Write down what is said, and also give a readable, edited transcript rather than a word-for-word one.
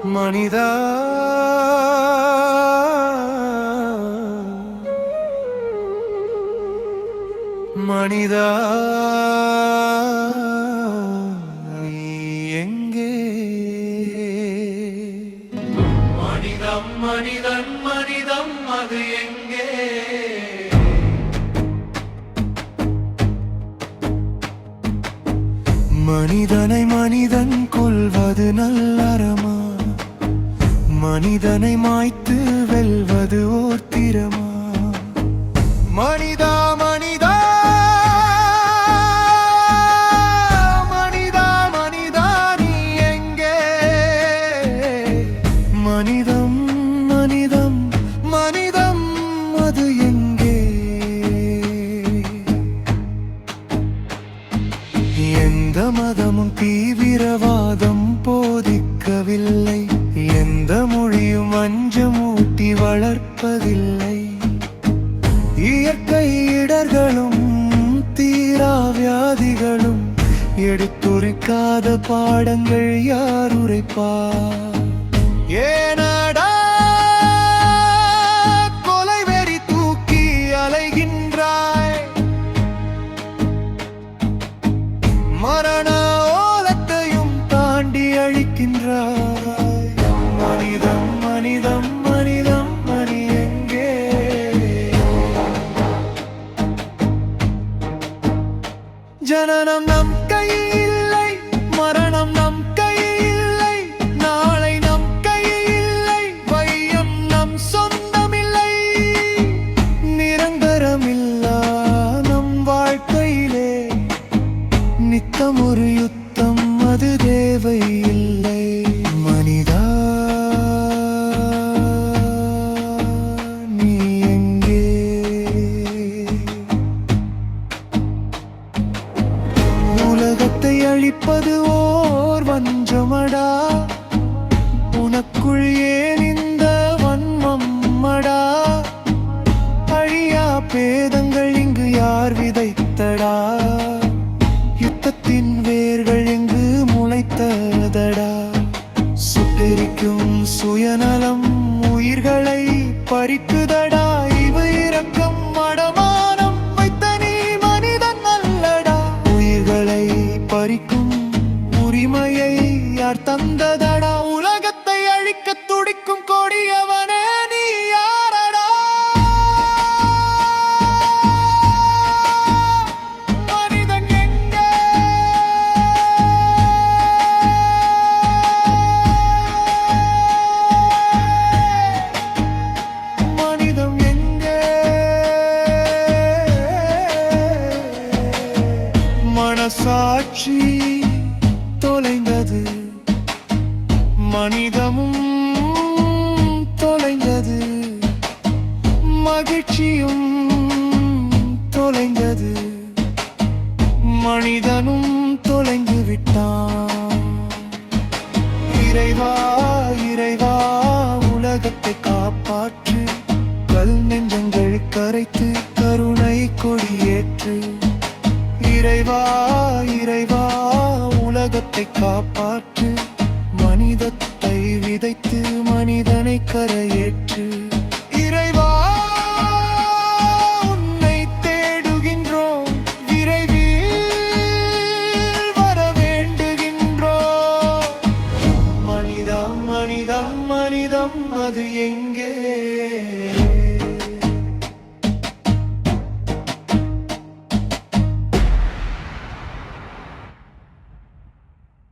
மனிதா மனிதா நீ எங்கே? மனிதம் மனிதன் மனிதம் அது எங்கே? மனிதனை மனிதன் கொல்வது நல்லறமா? மனிதனை மாய்த்து வெல்வது ஓர் திறமா? மனிதா மனிதா மனிதா மனிதா நீ எங்கே? மனிதம் மனிதம் மனிதம் அது எங்கே? எந்த மதமும் தீவிரவாதம் போதிக்கவில்லை, எந்த மொழியும் அஞ்சமூட்டி வளர்ப்பதில்லை. இயற்கை இடர்களும் தீரா வியாதிகளும் எடுத்துரைக்காத பாடங்கள் யார் உரைப்பார்? ஏனடா கொலை வெறி தூக்கி அலைகின்றாய்? மரண ஓலத்தையும் தாண்டி அழிக்கின்றாய். மனிதம் மனிதம் மனிதம் மணி எங்கே? ஜனனம் நம் கையில் இல்லை, மரணம் நம் கையில் இல்லை, நாளை நம் கையில் இல்லை, வையம் நம் சொந்தமில்லை. நிரந்தரமில்லா நம் வாழ்க்கையிலே நித்தம் ஒரு யுத்தம், அது தேவையில்லை. மனிதா நீ எங்கே? உலகத்தை அழிப்பது ஓர் வஞ்சமடா, உனக்குள் ஏன் இந்த வன்மம்மடா? அழியா பேதங்கள் இங்கு யார் விதைத்தடா? யுத்தத்தின் வேர்கள் எங்கு முளைத்ததடா? சுட்டெரிக்கும் சுயநலம் உயிர்களை பறிக்குதடா. இவை இரக்கம் மடமானம் வைத்த நீ மனிதன் அல்லடா. உயிர்களை பறிக்கும் உரிமையை யார் தந்ததடா? உலகத்தை அழிக்க துடிக்கும் கொடியவனே நீ யாரடா? மனிதன் எங்கே? மனிதம் எங்கே? மனசாட்சி தொலைந்தது, மனிதமும் தொலைந்தது, மகிழ்ச்சியும் தொலைந்தது, மனிதனும் தொலைந்து விட்டான். இறைவா இறைவா உலகத்தை காப்பாற்று, கல் நெஞ்சங்கள் கரைத்து கருணை கொடியேற்று. இறைவா இறைவா உலகத்தை காப்பாற்று,